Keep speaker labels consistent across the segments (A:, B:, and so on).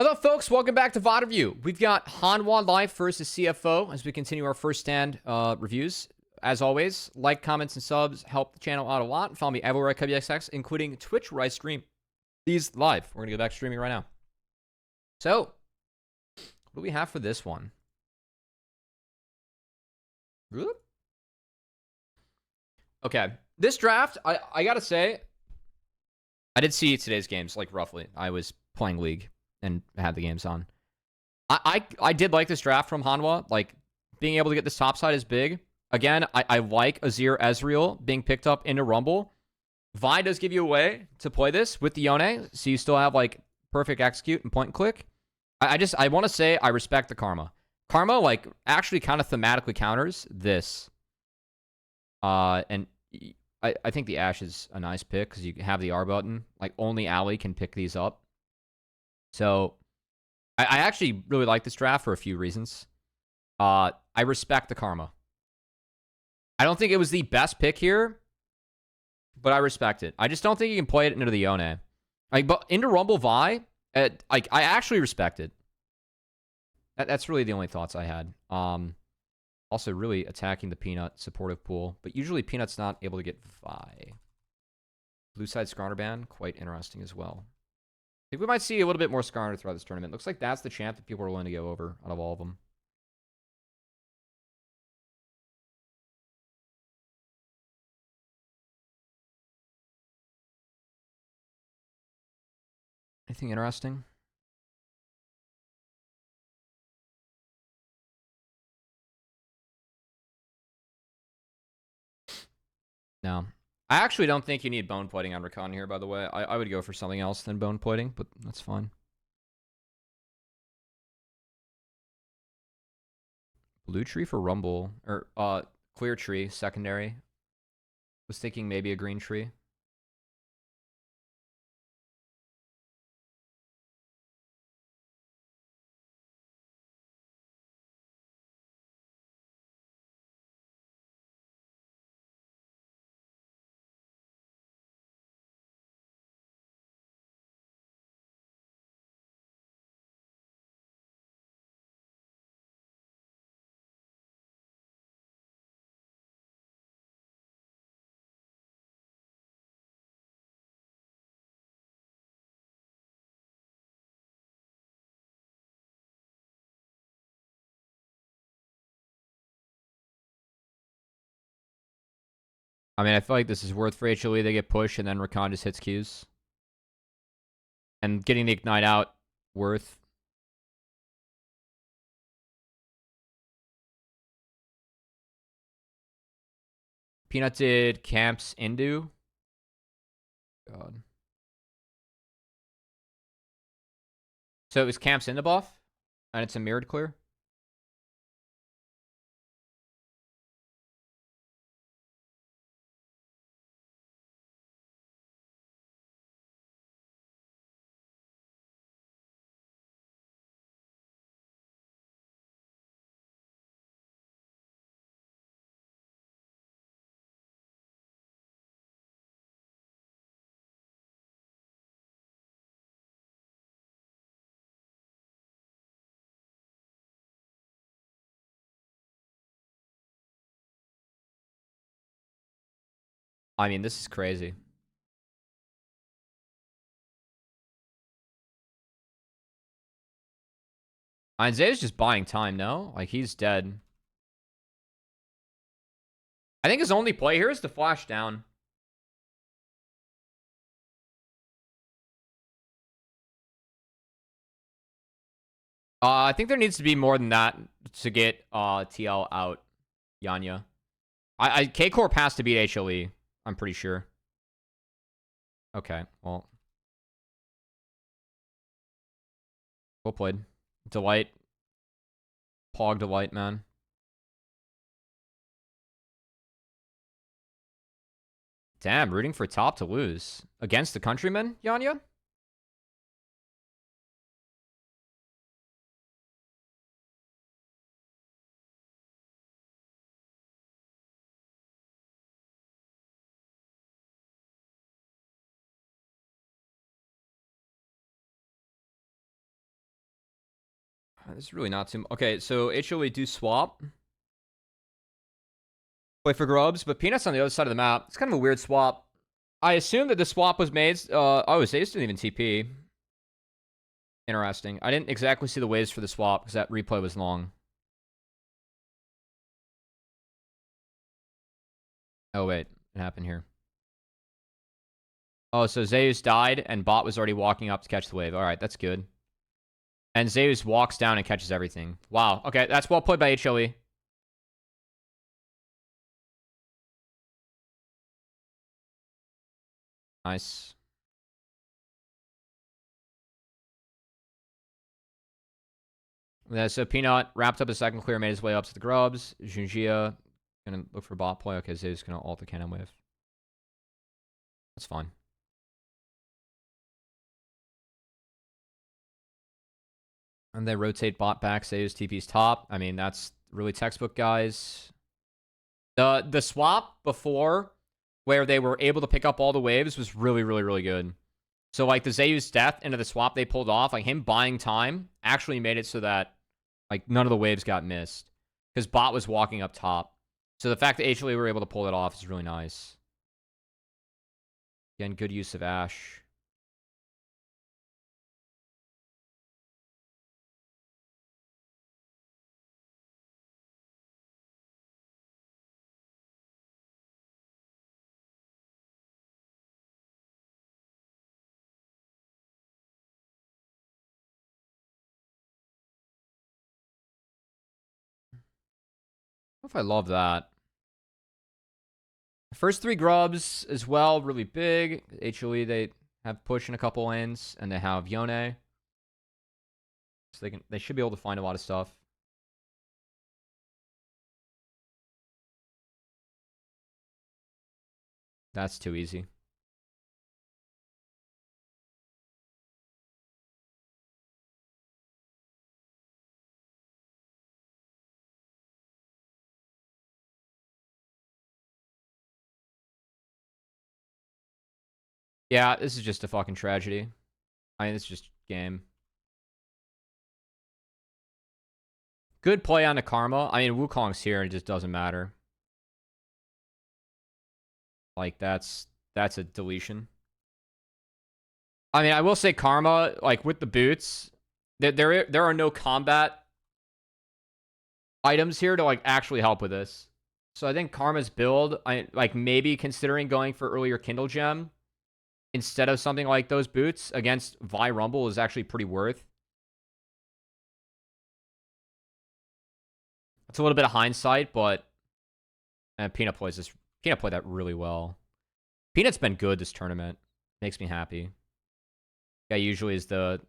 A: Hello, folks. Welcome back to VoD Review. We've got Hanwha Life versus CFO as we continue our first stand reviews. As always, like, comments, and subs help the channel out a lot. Follow me everywhere at CubbyXX, including Twitch, where I stream these live. We're going to go back streaming right now. So, what do we have for this one? Okay. This draft, I got to say, I did see today's games, like, roughly. I was playing League and had the games on. I did like this draft from Hanwha. Like, being able to get this top side is big. Again, I like Azir Ezreal being picked up into Rumble. Vi does give you a way to play this with the Yone, so you still have, like, perfect execute and point and click. I want to say I respect the Karma. Karma, like, actually kind of thematically counters this. And I think the Ashe is a nice pick because you have the R button. Like, only Ali can pick these up. So, I actually really like this draft for a few reasons. I respect the Karma. I don't think it was the best pick here, but I respect it. I just don't think you can play it into the Yone. Like, but into Rumble Vi, I actually respect it. That's really the only thoughts I had. Also, really attacking the Peanut supportive pool, but usually Peanut's not able to get Vi. Blue side Skarner ban, quite interesting as well. I think we might see a little bit more Skarner throughout this tournament. Looks like that's the champ that people are willing to go over out of all of them. Anything interesting? No. I actually don't think you need bone plating on Rakan here, by the way. I would go for something else than bone plating, but that's fine. Blue tree for Rumble. Or, clear tree, secondary. Was thinking maybe a green tree. I mean, I feel like this is worth for HLE. They get pushed, and then Rakan just hits Qs. And getting the Ignite out, worth. Peanut did camps Indu. God. So it was camps Indu buff, and it's a mirrored clear. I mean, this is crazy. Isaiah's just buying time, no? Like, he's dead. I think his only play here is to flash down. I think there needs to be more than that to get TL out Yanya. K-Corp has to beat HLE, I'm pretty sure. Okay, well. Well played. Delight. Pog Delight, man. Damn, rooting for top to lose. Against the countryman, Yanya? There's really not too... Okay, so HLE do swap. Play for grubs, but Peanut's on the other side of the map. It's kind of a weird swap. I assume that the swap was made... oh, Zayus didn't even TP. Interesting. I didn't exactly see the waves for the swap because that replay was long. Oh, wait. It happened here. Oh, so Zeus died and bot was already walking up to catch the wave. All right, that's good. And Zeus walks down and catches everything. Wow. Okay, that's well played by HLE. Nice. Yeah, so Peanut wrapped up a second clear, made his way up to the grubs. Junjia gonna look for bot play. Okay, Zeus gonna ult the cannon wave. That's fine. And they rotate bot back. Zeus TP's top. I mean, that's really textbook, guys. The swap before, where they were able to pick up all the waves, was really, really, really good. So, like, the Zayu's death into the swap they pulled off, like, him buying time actually made it so that, like, none of the waves got missed. Because bot was walking up top. So the fact that HLE were able to pull it off is really nice. Again, good use of Ashe. I don't know if I love that. First 3 grubs as well, really big. HLE, they have push in a couple lanes, and they have Yone. So they should be able to find a lot of stuff. That's too easy. Yeah, this is just a fucking tragedy. I mean, it's just game. Good play on the Karma. I mean, Wukong's here, and it just doesn't matter. Like, that's a deletion. I mean, I will say Karma, like, with the boots, there are no combat items here to, like, actually help with this. So I think Karma's build, like, maybe considering going for earlier Kindle Gem instead of something like those boots against Vi Rumble is actually pretty worth. It's a little bit of hindsight, but Peanut played that really well. Peanut's been good this tournament. Makes me happy. Guy usually is the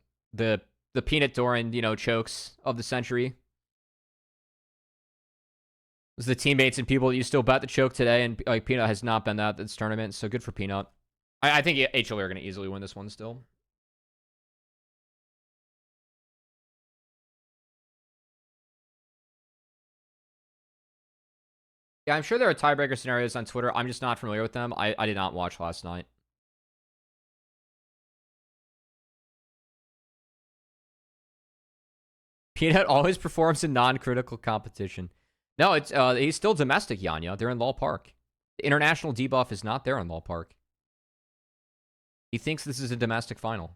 A: Peanut Doran, you know, chokes of the century. It's the teammates and people that you still bet the choke today, and like Peanut has not been that this tournament, so good for Peanut. I think HLE are going to easily win this one still. Yeah, I'm sure there are tiebreaker scenarios on Twitter. I'm just not familiar with them. I did not watch last night. Peanut always performs in non-critical competition. No, it's he's still domestic, Yanya. They're in Lal Park. The international debuff is not there in Lal Park. He thinks this is a domestic final.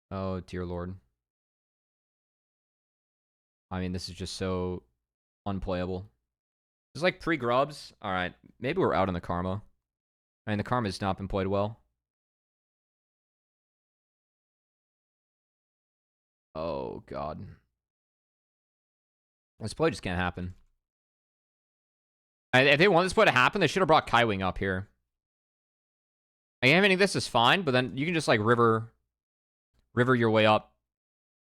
A: Oh, dear Lord. I mean, this is just so unplayable. It's like pre-grubs. All right, maybe we're out on the Karma. I mean, the Karma has not been played well. Oh, God. This play just can't happen. If they want this play to happen, they should have brought Kaiwing up here. Like, I think this is fine, but then you can just, like, river your way up.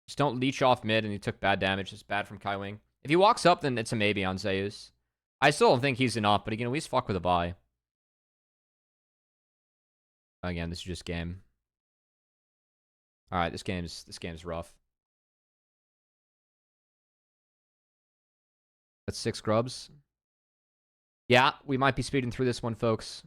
A: Just don't leech off mid, and he took bad damage. It's bad from Kaiwing. If he walks up, then it's a maybe on Zeus. I still don't think he's enough, but he can at least fuck with a buy. Again, this is just game. All right, this game's rough. That's 6 grubs. Yeah, we might be speeding through this one, folks.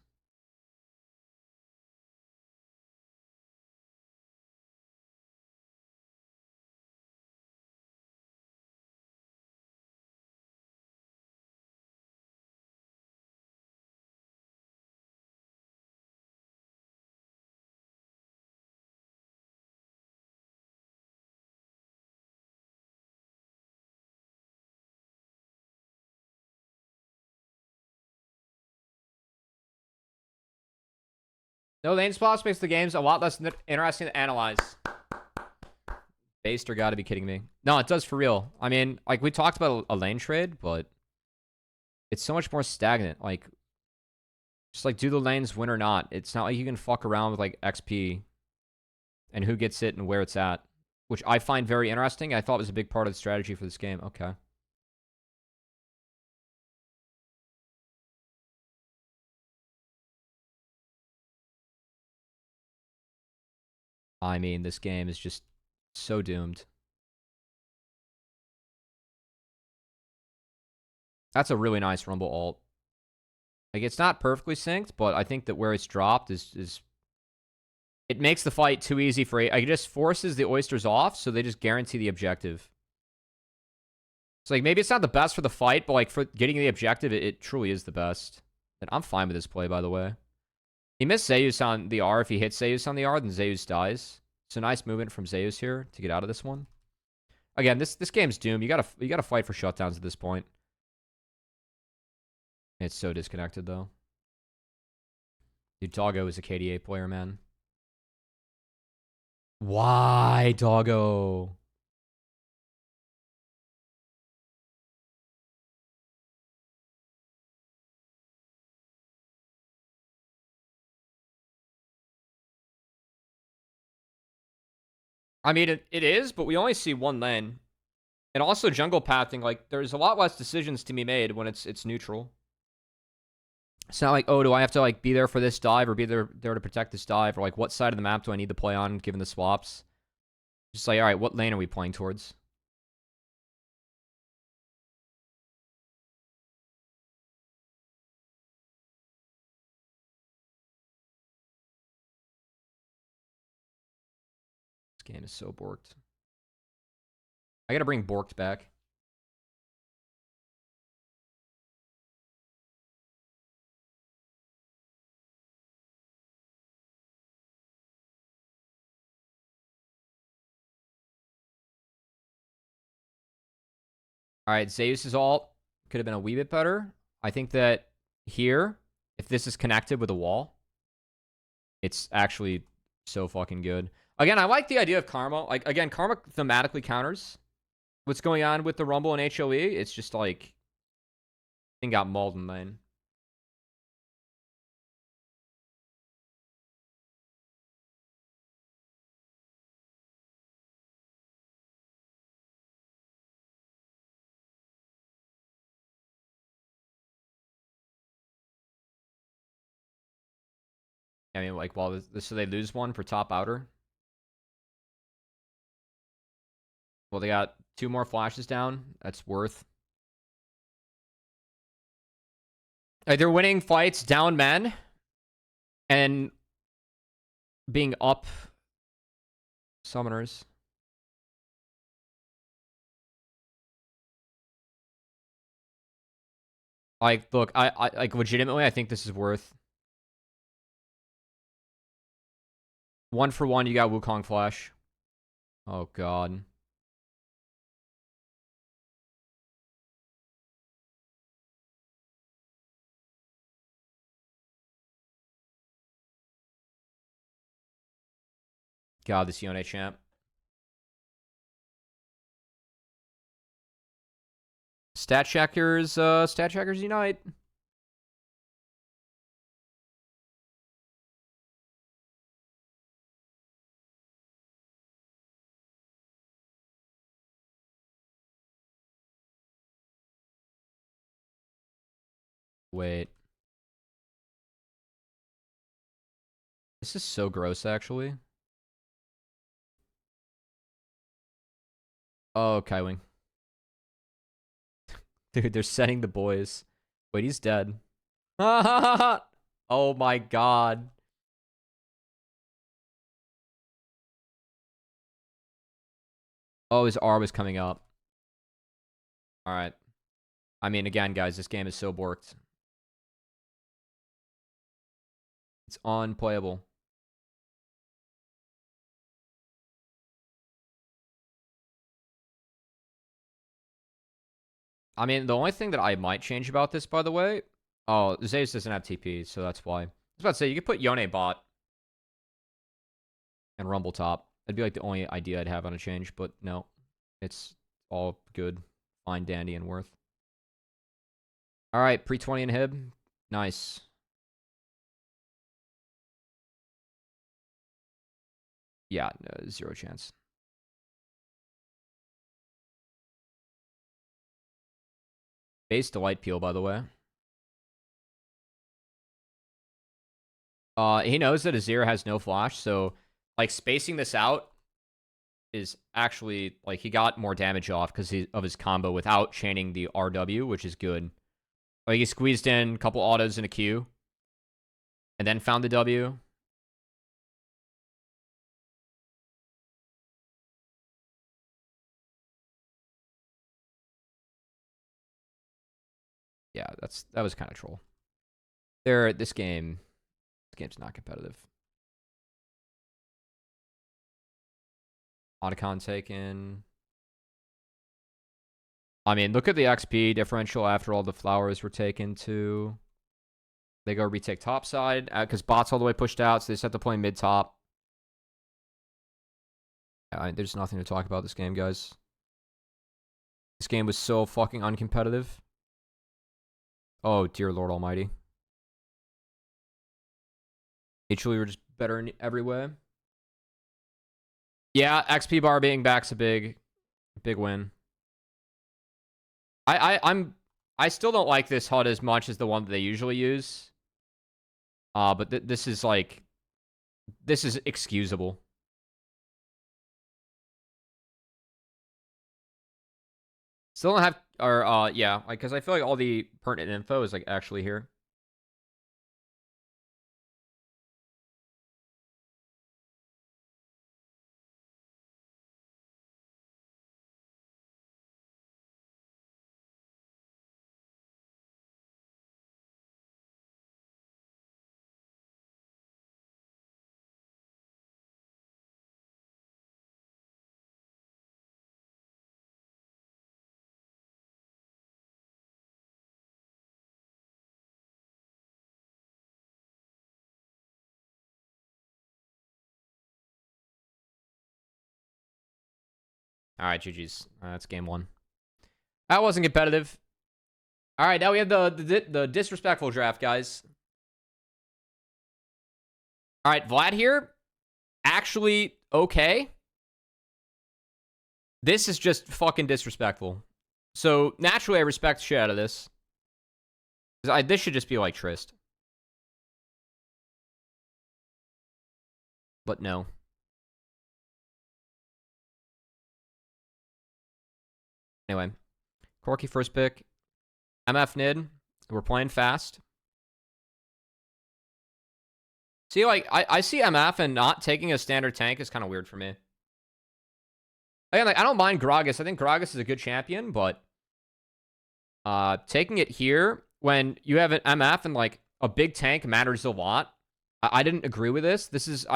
A: No lane spots makes the games a lot less interesting to analyze. Baster gotta be kidding me. No, it does for real. I mean, like, we talked about a lane trade, but it's so much more stagnant. Like, just like, do the lanes win or not? It's not like you can fuck around with like XP and who gets it and where it's at, which I find very interesting. I thought was a big part of the strategy for this game. Okay. I mean, this game is just so doomed. That's a really nice Rumble ult. Like, it's not perfectly synced, but I think that where it's dropped is it makes the fight too easy for it just forces the oysters off, so they just guarantee the objective. So, like, maybe it's not the best for the fight, but, like, for getting the objective, it truly is the best. And I'm fine with this play, by the way. He missed Zeus on the R. If he hits Zeus on the R, then Zeus dies. So, nice movement from Zeus here to get out of this one. Again, this game's doomed. You gotta fight for shutdowns at this point. It's so disconnected, though. Dude, Doggo is a KDA player, man. Why, Doggo? I mean, it is, but we only see one lane. And also jungle pathing, like, there's a lot less decisions to be made when it's neutral. It's not like, oh, do I have to, like, be there for this dive or be there to protect this dive? Or, like, what side of the map do I need to play on given the swaps? Just like, all right, what lane are we playing towards? This game is so borked. I gotta bring borked back. All right, Zeus' ult could have been a wee bit better. I think that here, if this is connected with a wall, it's actually so fucking good. Again, I like the idea of Karma. Like, again, Karma thematically counters what's going on with the Rumble and HLE. It's just like, thing got mauled in lane. I mean, like, while so they lose one for top outer. Well, they got 2 more flashes down. That's worth. Like, they're winning fights down men and being up summoners. Like, look, I like, legitimately, I think this is worth. 1-for-1, you got Wukong flash. Oh, God. God, this Yone champ. Stat checkers unite. Wait. This is so gross, actually. Oh, Kaiwing. Dude, they're setting the boys. Wait, he's dead. Oh my god. Oh, his R was coming up. All right. I mean, again, guys, this game is so borked. It's unplayable. I mean, the only thing that I might change about this, by the way... Oh, Zeus doesn't have TP, so that's why. I was about to say, you could put Yone bot and Rumble top. That'd be like the only idea I'd have on a change, but no. It's all good. Fine, dandy, and worth. Alright, pre-20 inhib. Nice. Yeah, no, 0 chance. Base Delight Peel, by the way. He knows that Azir has no flash, so like spacing this out is actually like he got more damage off because of his combo without chaining the RW, which is good. Like he squeezed in a couple autos in a Q, and then found the W. Yeah, that was kind of troll. This game's not competitive. Otacon taken. I mean, look at the XP differential after all the flowers were taken too. They go retake top side because bot's all the way pushed out, so they set to play mid top. There's nothing to talk about this game, guys. This game was so fucking uncompetitive. Oh, dear Lord Almighty. HLE were just better in every way. Yeah, XP bar being back's a big win. I still don't like this HUD as much as the one that they usually use. But this is like, this is excusable. Still don't have, or yeah, like, because I feel like all the pertinent info is like actually here. All right, GG's. That's game 1. That wasn't competitive. All right, now we have the disrespectful draft, guys. All right, Vlad here. Actually, okay. This is just fucking disrespectful. So, naturally, I respect the shit out of this. This should just be like Trist. But no. Anyway. Corky first pick. MF Nid. We're playing fast. See, like, I see MF and not taking a standard tank is kind of weird for me. Again, like, I don't mind Gragas. I think Gragas is a good champion, but taking it here when you have an MF and, like, a big tank matters a lot. I didn't agree with this. This is,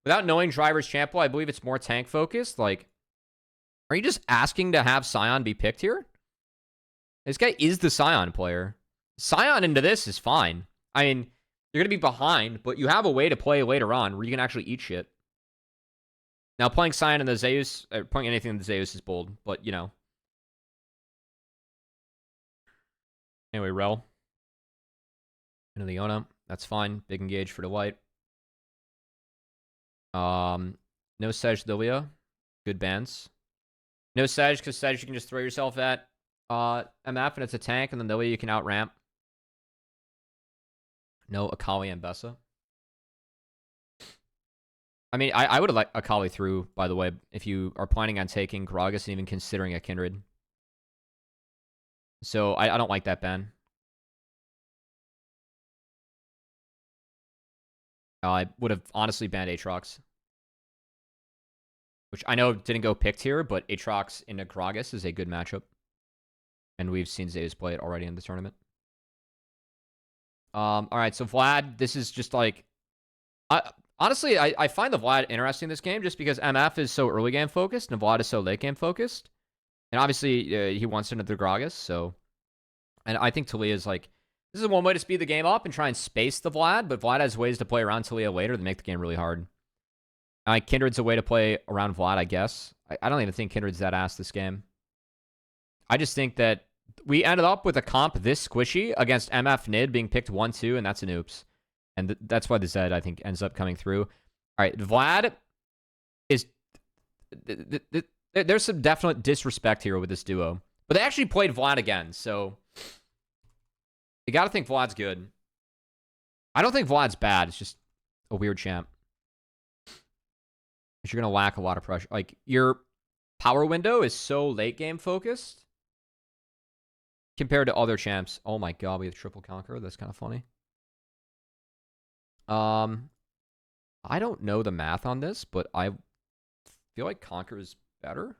A: without knowing Driver's Champion, I believe it's more tank focused. Like, are you just asking to have Sion be picked here? This guy is the Sion player. Sion into this is fine. I mean, you're going to be behind, but you have a way to play later on where you can actually eat shit. Now, playing Sion in the Zeus, or playing anything in the Zeus is bold, but, you know. Anyway, Rel. Into the Iona. That's fine. Big engage for Delight. No Sej Lilia. Good bans. No Sej, because Sej you can just throw yourself at MF and it's a tank, and then Lilia you can out ramp. No Akali and Bessa. I mean, I would have let Akali through, by the way, if you are planning on taking Gragas and even considering a Kindred. So I don't like that ban. I would have honestly banned Aatrox, which I know didn't go picked here, but Aatrox into Gragas is a good matchup. And we've seen Zeus play it already in the tournament. All right, so Vlad, this is just like... honestly, I find the Vlad interesting this game just because MF is so early game focused and Vlad is so late game focused. And obviously, he wants into the Gragas, so... And I think Talia is like... This is one way to speed the game up and try and space the Vlad, but Vlad has ways to play around Talia later that make the game really hard. Kindred's a way to play around Vlad, I guess. I don't even think Kindred's that ass this game. I just think that we ended up with a comp this squishy against MF Nid being picked 1-2, and that's an oops. And that's why the Zed, I think, ends up coming through. All right, Vlad is... There's some definite disrespect here with this duo. But they actually played Vlad again, so... You gotta think Vlad's good. I don't think Vlad's bad. It's just a weird champ. You're gonna lack a lot of pressure. Like, your power window is so late game focused compared to other champs. Oh my god, we have triple conqueror. That's kind of funny. I don't know the math on this, but I feel like conquer is better.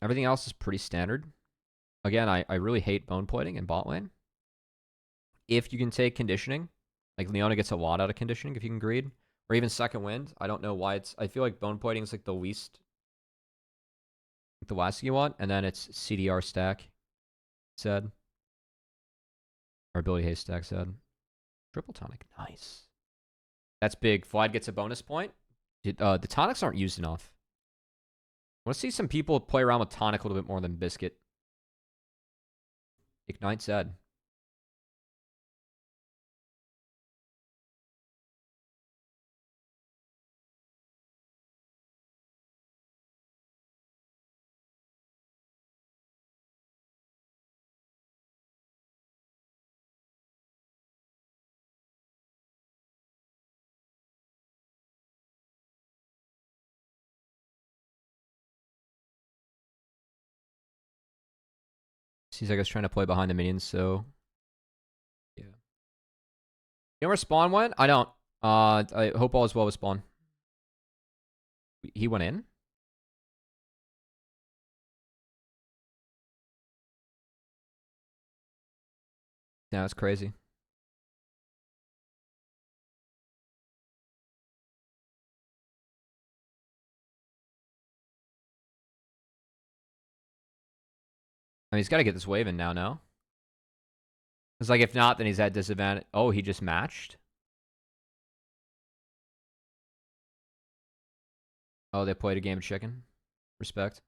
A: Everything else is pretty standard. Again, I really hate bone plating in bot lane. If you can take conditioning, like Leona gets a lot out of conditioning if you can greed. Or even second wind. I don't know why it's... I feel like bone plating is like the least... Like the last thing you want. And then it's CDR stack. Said. Or ability haste stack said. Triple tonic. Nice. That's big. Vlad gets a bonus point. The tonics aren't used enough. I want to see some people play around with tonic a little bit more than biscuit. Ignite Zed. Seems like I was trying to play behind the minions, so... Yeah. You know where Spawn went? I don't. I hope all is well with Spawn. He went in? Yeah, that's crazy. I mean, he's got to get this wave in now, no? It's like, if not, then he's at disadvantage. Oh, he just matched? Oh, they played a game of chicken? Respect.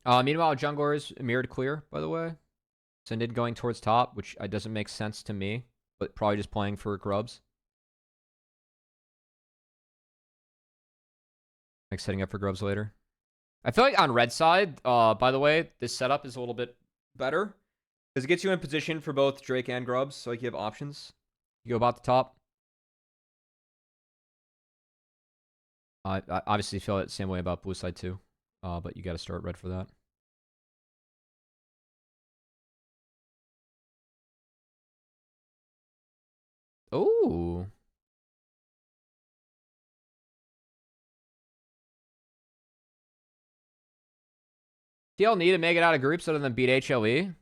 A: Meanwhile, jungler is mirrored clear, by the way. Synid going towards top, which doesn't make sense to me, but probably just playing for grubs. Like setting up for grubs later. I feel like on red side, by the way, this setup is a little bit better. Because it gets you in position for both Drake and grubs, so like you have options. You go about the top. I obviously feel it the same way about blue side too. But you got to start red for that. Ooh. TL need to make it out of groups other than beat HLE.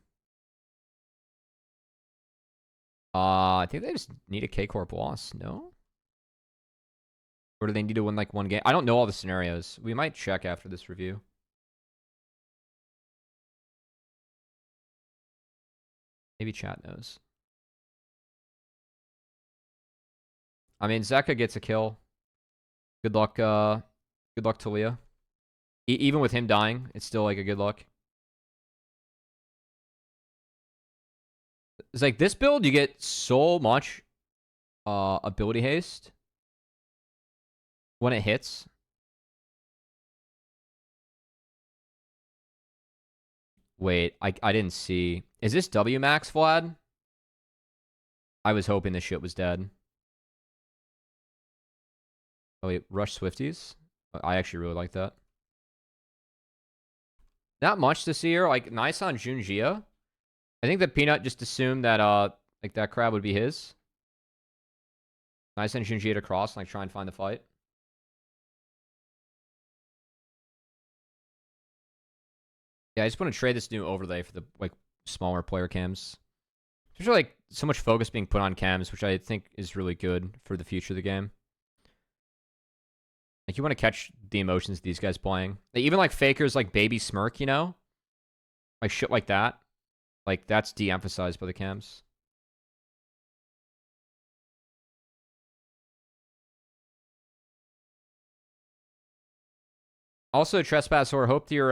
A: I think they just need a K-Corp loss, no? Or do they need to win like one game? I don't know all the scenarios. We might check after this review. Maybe chat knows. I mean, Zeka gets a kill. Good luck, Talia. Even with him dying, it's still like a good luck. It's like this build, you get so much ability haste when it hits. Wait, I didn't see. Is this W max, Vlad? I was hoping this shit was dead. Oh wait, Rush Swifties? I actually really like that. Not much this year. Like, nice on Junjia. I think that Peanut just assumed that, like, that crab would be his. Nice on Junjia to cross, like, try and find the fight. Yeah, I just want to trade this new overlay for the, like, smaller player cams. There's really, like, so much focus being put on cams, which I think is really good for the future of the game. Like, you want to catch the emotions of these guys playing. Like, even, like, fakers like Baby Smirk, you know? Like, shit like that. Like, that's de-emphasized by the cams. Also, Trespasser, hope your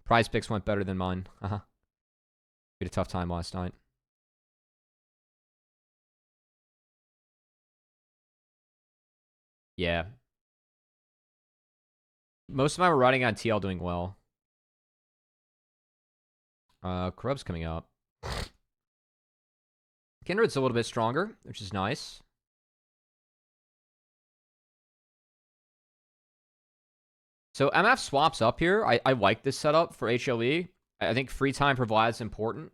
A: prize picks went better than mine. We had a tough time last night. Yeah. Most of mine were riding on TL doing well. Corrupt's coming up. Kindred's a little bit stronger, which is nice. So MF swaps up here. I like this setup for HLE. I think free time for Vlad's important.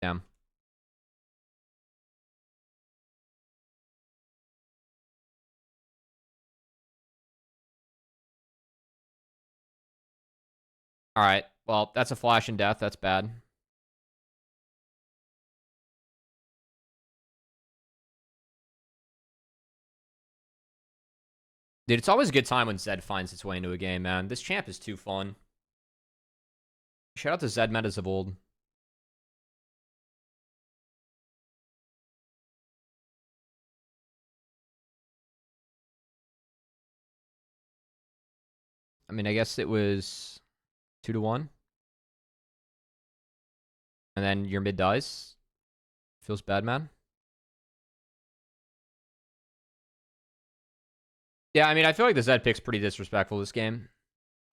A: Damn. All right. Well, that's a flash in death. That's bad. Dude, it's always a good time when Zed finds its way into a game, man. This champ is too fun. Shout out to Zed metas of old. I mean, I guess it was 2-1. And then your mid dies. Feels bad, man. Yeah, I mean, I feel like the Zed pick's pretty disrespectful this game.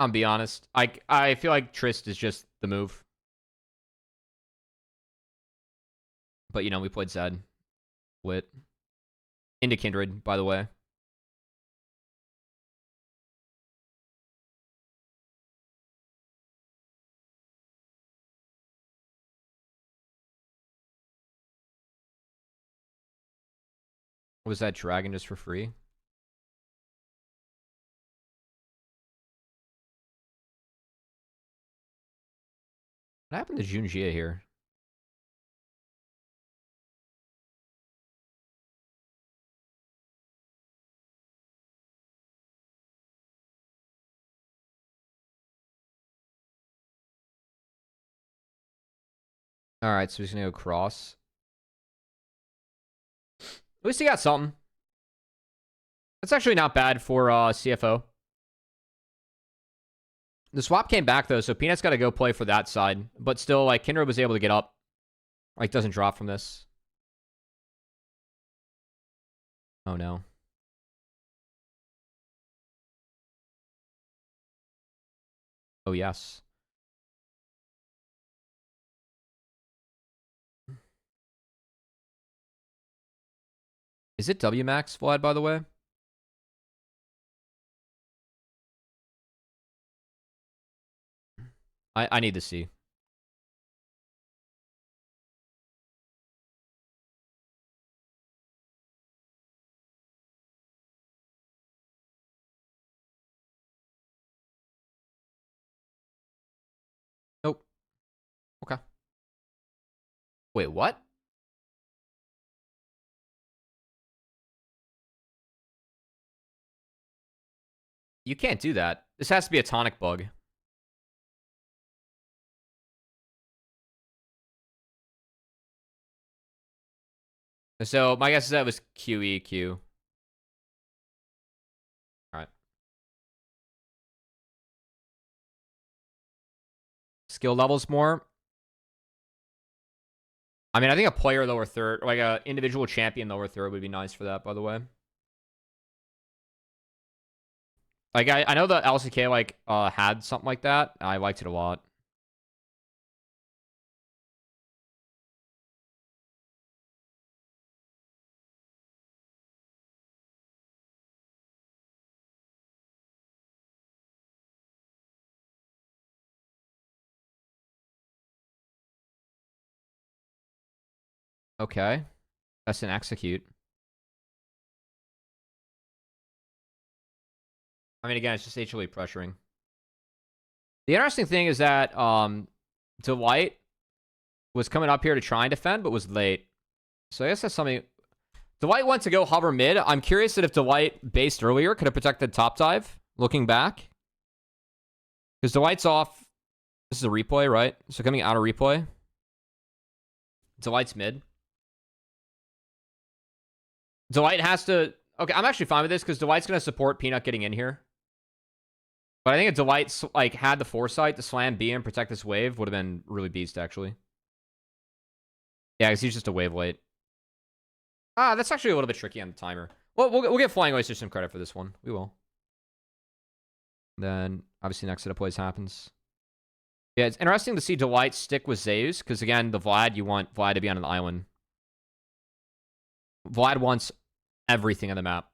A: I'll be honest. I feel like Trist is just the move. But, you know, we played Zed. Lit. Into Kindred, by the way. Was that Dragon just for free? What happened to Junjia here? Alright, so he's gonna go cross. At least he got something. That's actually not bad for CFO. The swap came back, though, so Peanut's got to go play for that side. But still, like, Kindred was able to get up. Like, doesn't drop from this. Oh, no. Oh, yes. Is it W Max, Vlad, by the way? I need to see. Nope. Okay. Wait, what? You can't do that. This has to be a tonic bug. So my guess is that was QEQ. All right. Skill levels more. I mean, I think a player lower third, like a individual champion lower third would be nice for that, by the way. Like, I know the LCK, like, had something like that. I liked it a lot. Okay. That's an execute. I mean, again, it's just HLE pressuring. The interesting thing is that Delight was coming up here to try and defend, but was late. So I guess that's something. Delight went to go hover mid. I'm curious that if Delight based earlier, could have protected top dive, looking back. Because Delight's off. This is a replay, right? So coming out of replay. Delight's mid. Delight has to... Okay, I'm actually fine with this because Delight's going to support Peanut getting in here. But I think if Delight like, had the foresight to slam B and protect this wave, would have been really beast, actually. Yeah, because he's just a wave late. Ah, that's actually a little bit tricky on the timer. Well, we'll get Flying Oyster some credit for this one. We will. Then, obviously, next set of plays happens. Yeah, it's interesting to see Delight stick with Zeus, because, again, the Vlad, you want Vlad to be on an island. Vlad wants everything on the map.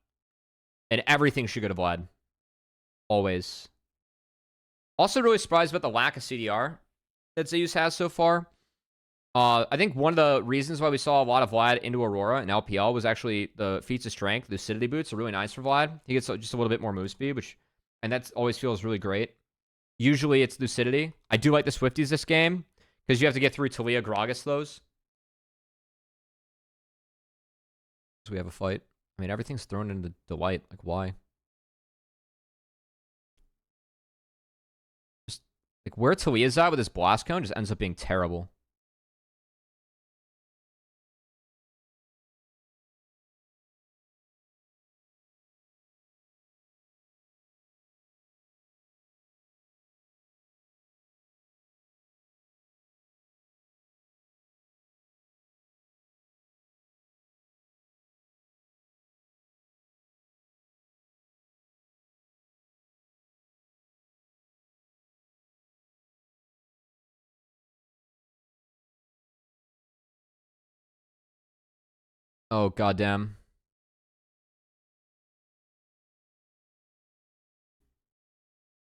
A: And everything should go to Vlad. Always. Also really surprised about the lack of CDR that Zeus has so far. I think one of the reasons why we saw a lot of Vlad into Aurora and LPL was actually the feats of strength. Lucidity boots are really nice for Vlad. He gets just a little bit more move speed, and that always feels really great. Usually it's Lucidity. I do like the Swifties this game because you have to get through Talia Gragas those. So we have a fight. I mean, everything's thrown into Delight. Like, why? Just like where Talia's at with his blast cone just ends up being terrible. Oh, goddamn.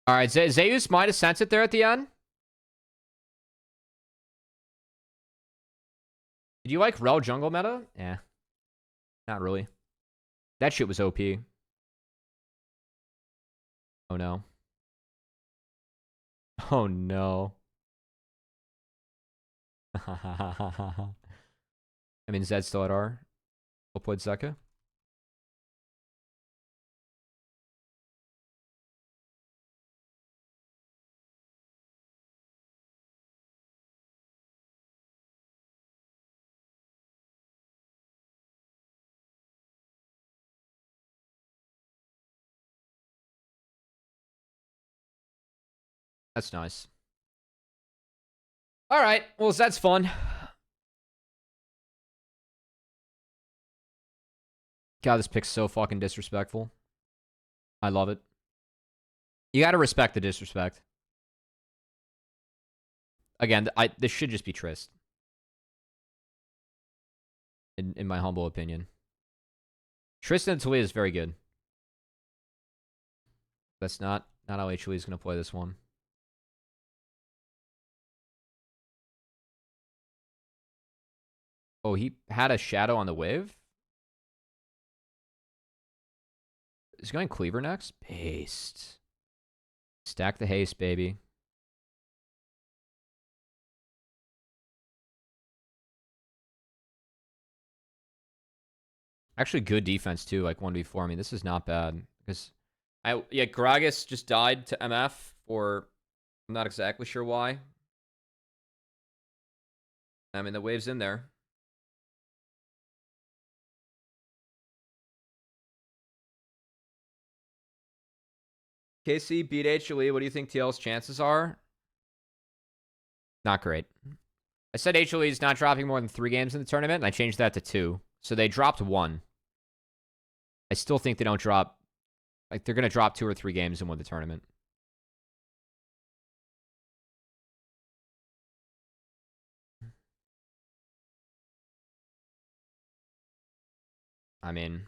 A: All right, Zeus might have sensed it there at the end. Did you like Rel jungle meta? Yeah. Not really. That shit was OP. Oh, no. Oh, no. I mean, Zed's still at R. Well played, Zeka. That's nice. All right. Well, that's fun. God, this pick's so fucking disrespectful. I love it. You gotta respect the disrespect. Again, this should just be Trist. In my humble opinion. Tristan and Talia is very good. That's not how HLE is going to play this one. Oh, he had a shadow on the wave? Is he going Cleaver next? Paste. Stack the haste, baby. Actually, good defense, too, like 1v4. I mean, this is not bad. Because, yeah, Gragas just died to MF for... I'm not exactly sure why. I mean, the wave's in there. KC beat HLE. What do you think TL's chances are? Not great. I said HLE is not dropping more than 3 games in the tournament, and I changed that to 2. So they dropped 1. I still think they don't drop. Like, they're going to drop 2 or 3 games and win the tournament. I mean,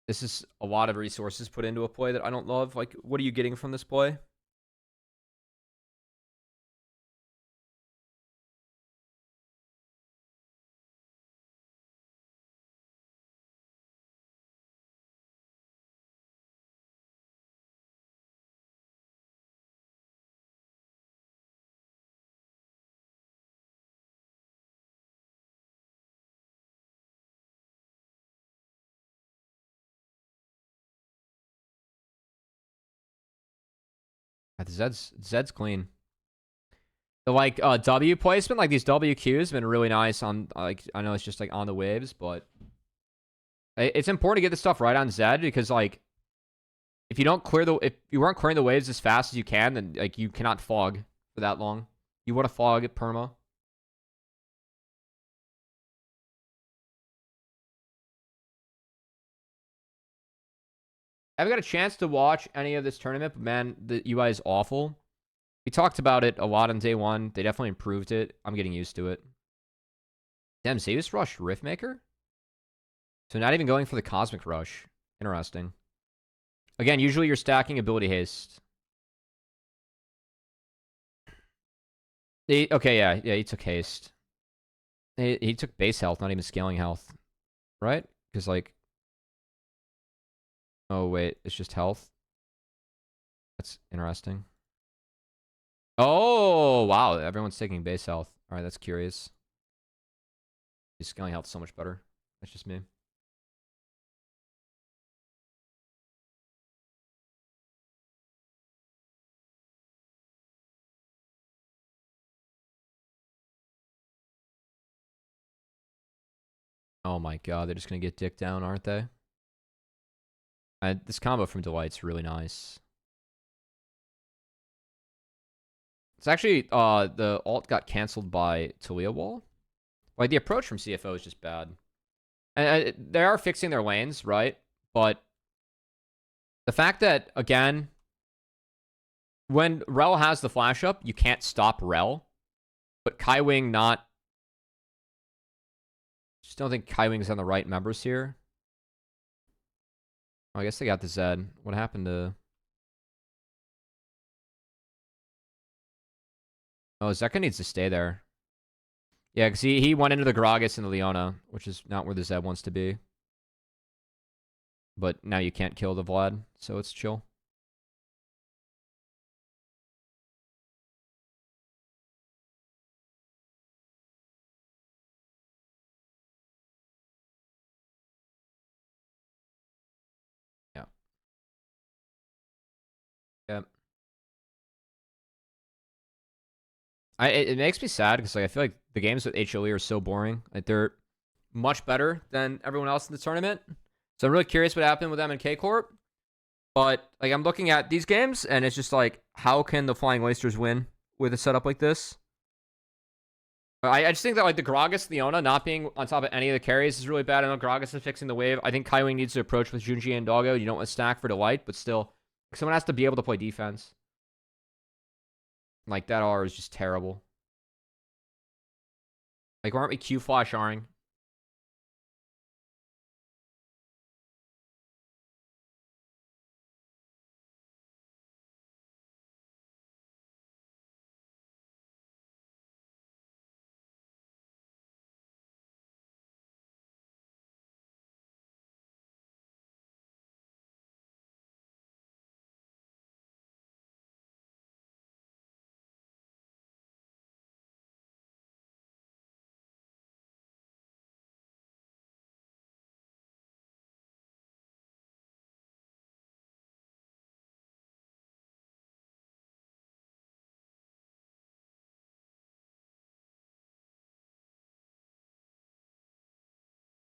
A: this is a lot of resources put into a play that I don't love. Like, what are you getting from this play? Zed's clean. The like W placement, like these WQs have been really nice on like I know it's just like on the waves, but it's important to get this stuff right on Zed because like if you weren't clearing the waves as fast as you can, then like you cannot fog for that long. You want to fog at perma. I haven't got a chance to watch any of this tournament, but man, the UI is awful. We talked about it a lot on day 1. They definitely improved it. I'm getting used to it. Damn, Zavis rushed Riftmaker? So not even going for the Cosmic Rush. Interesting. Again, usually you're stacking Ability Haste. Okay, yeah, he took Haste. He took base health, not even scaling health. Right? Because, like... Oh, wait, it's just health? That's interesting. Oh, wow, everyone's taking base health. Alright, that's curious. His scaling health is so much better. That's just me. Oh my god, they're just gonna get dick down, aren't they? This combo from Delight's really nice. It's actually, the ult got cancelled by Talia Wall. Like, the approach from CFO is just bad. And they are fixing their lanes, right? But the fact that, again, when Rel has the flash up, you can't stop Rel. But Kaiwing not... Just don't think Kaiwing's on the right members here. Oh, I guess they got the Zed. What happened to... Oh, Zeka needs to stay there. Yeah, because he went into the Gragas and the Leona, which is not where the Zed wants to be. But now you can't kill the Vlad, so it's chill. Yeah. Yeah. It makes me sad because like I feel like the games with HLE are so boring. Like they're much better than everyone else in the tournament. So I'm really curious what happened with them and K Corp. But like I'm looking at these games and it's just like, how can the Flying Oysters win with a setup like this? I just think that like the Gragas Leona not being on top of any of the carries is really bad. I know Gragas is fixing the wave. I think Kaiwing needs to approach with Junji and Doggo. You don't want to stack for Delight, but still, someone has to be able to play defense. Like that R is just terrible. Like, why aren't we Q flash Ring?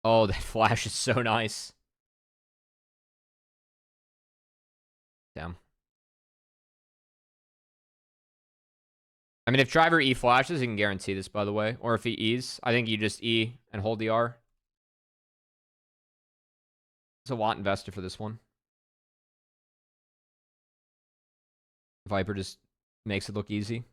A: Oh, that flash is so nice. I mean, if driver E flashes, you can guarantee this, by the way. Or if he E's, I think you just E and hold the R. It's a lot invested for this one. Viper just makes it look easy.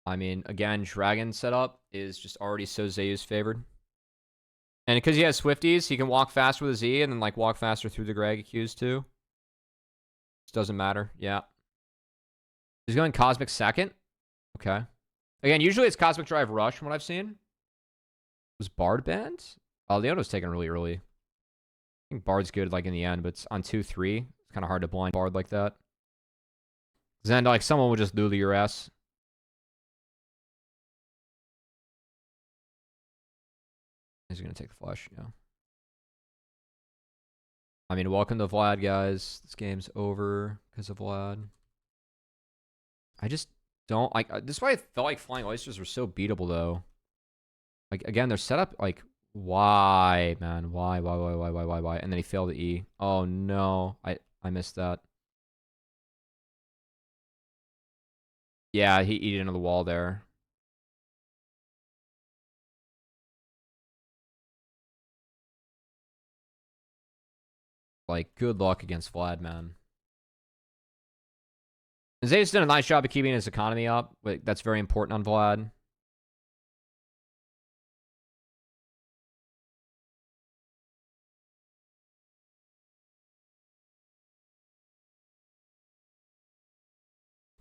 A: I mean, again, Dragon setup is just already so Zeus favored. And because he has Swifties, he can walk faster with his E and then like walk faster through the Greg Qs too. Just doesn't matter. Yeah. He's going Cosmic second. Okay. Again, usually it's Cosmic Drive Rush from what I've seen. Was Bard banned? Oh, Leono's taken really early. I think Bard's good like in the end, but it's on 2-3. It's kind of hard to blind Bard like that. Then like someone will just lulu your ass. He's going to take the flush, yeah. I mean, welcome to Vlad, guys. This game's over because of Vlad. I just don't like. This is why I felt like Flying Oysters were so beatable, though. Like again, they're set up like why, man? Why? And then he failed the E. Oh no, I missed that. Yeah, he eated into the wall there. Like, good luck against Vlad, man. Zay's done a nice job of keeping his economy up. But that's very important on Vlad.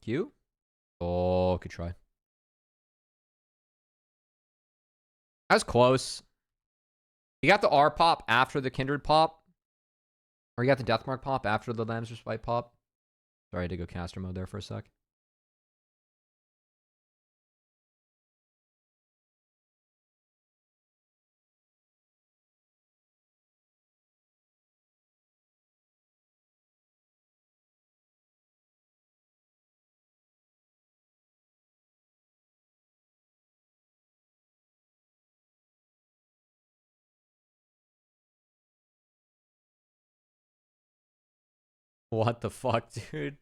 A: Q? Oh, good try. That was close. He got the R pop after the Kindred pop. Or you got the Deathmark pop after the Lamb's Respite pop. Sorry, I had to go caster mode there for a sec. What the fuck, dude?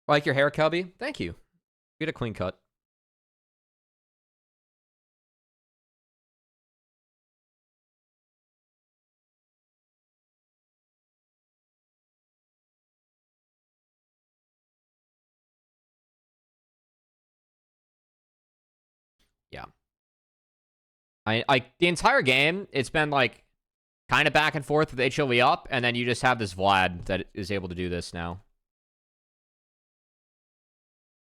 A: I like your hair, Cubby. Thank you. You get a clean cut. Yeah. The entire game, it's been like kind of back and forth with HLE up, and then you just have this Vlad that is able to do this now.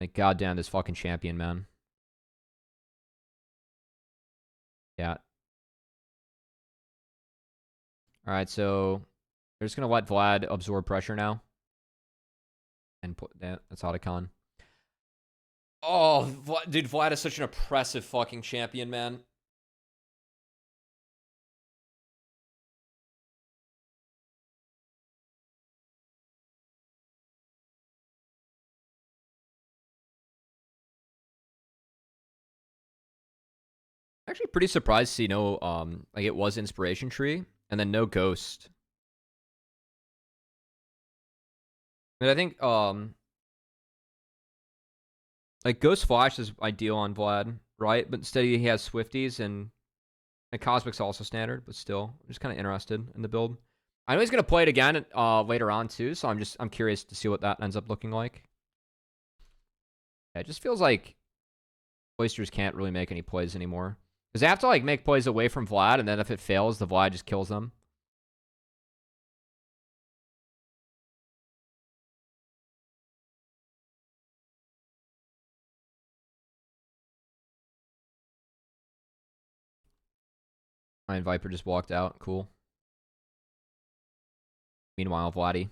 A: Like, goddamn, this fucking champion, man. Yeah. Alright, so they're just gonna let Vlad absorb pressure now. And put that's Otacon. Oh, dude, Vlad is such an oppressive fucking champion, man. Actually pretty surprised to see no like it was Inspiration Tree and then no Ghost. And I think like Ghost Flash is ideal on Vlad, right? But instead he has Swifties and Cosmic's also standard, but still I'm just kind of interested in the build. I know he's gonna play it again later on too, so I'm curious to see what that ends up looking like. Yeah, it just feels like Oysters can't really make any plays anymore. Because they have to like make plays away from Vlad, and then if it fails, the Vlad just kills them. And Viper just walked out. Cool. Meanwhile, Vladdy.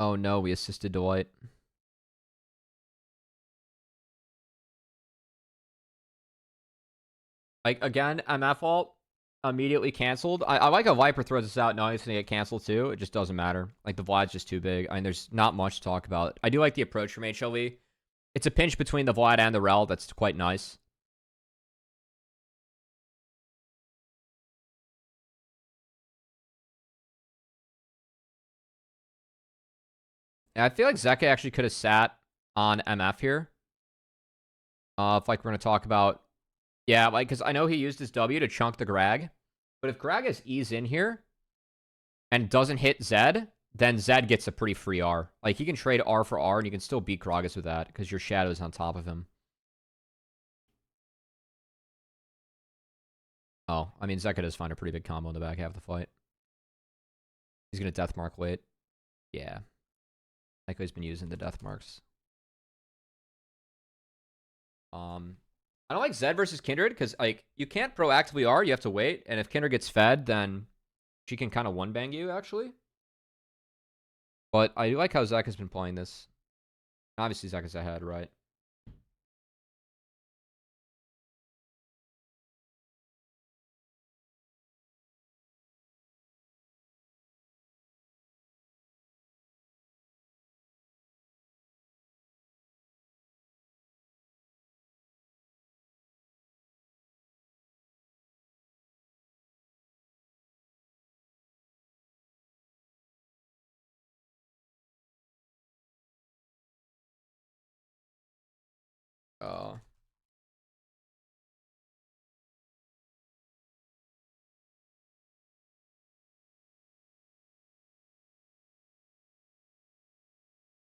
A: Oh no, we assisted Dwight. Like, again, MF ult immediately canceled. I like how Viper throws this out knowing it's going to get canceled too. It just doesn't matter. Like, the Vlad's just too big. I mean, there's not much to talk about. I do like the approach from HLE. It's a pinch between the Vlad and the Rel. That's quite nice. And I feel like Zeka actually could have sat on MF here. If like we're going to talk about... Yeah, like, because I know he used his W to chunk the Grag. But if Gragas E's in here and doesn't hit Zed, then Zed gets a pretty free R. Like, he can trade R for R, and you can still beat Gragas with that, because your Shadow's on top of him. Oh, I mean, Zeka does find a pretty big combo in the back half of the fight. He's going to Death Mark late. Yeah. Echo's been using the Death Marks. I don't like Zed versus Kindred, because, like, you can't proactively R, you have to wait, and if Kindred gets fed, then she can kind of one-bang you, actually. But I do like how Zeka's been playing this. Obviously, Zeka's ahead, right?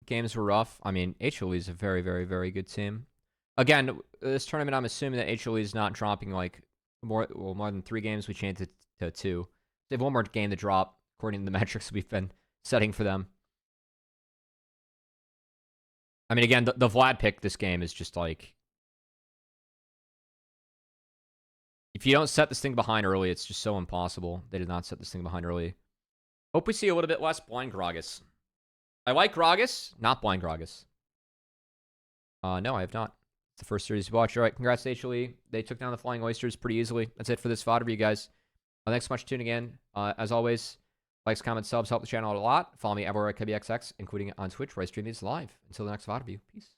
A: Games were rough. I mean, HLE is a very, very, very good team. Again, this tournament, I'm assuming that HLE is not dropping like more than 3 games. We changed it to 2. They have one more game to drop, according to the metrics we've been setting for them. I mean, again, the Vlad pick this game is just like... If you don't set this thing behind early, it's just so impossible. They did not set this thing behind early. Hope we see a little bit less blind Gragas. I like Gragas, not blind Gragas. No, I have not. It's the first series you watched. All right, congrats to HLE. They took down the Flying Oysters pretty easily. That's it for this VoD review, guys. Thanks so much for tuning in. As always, likes, comments, subs help the channel out a lot. Follow me everywhere at CubbyXX, including on Twitch, where I stream these live. Until the next VoD review. Peace.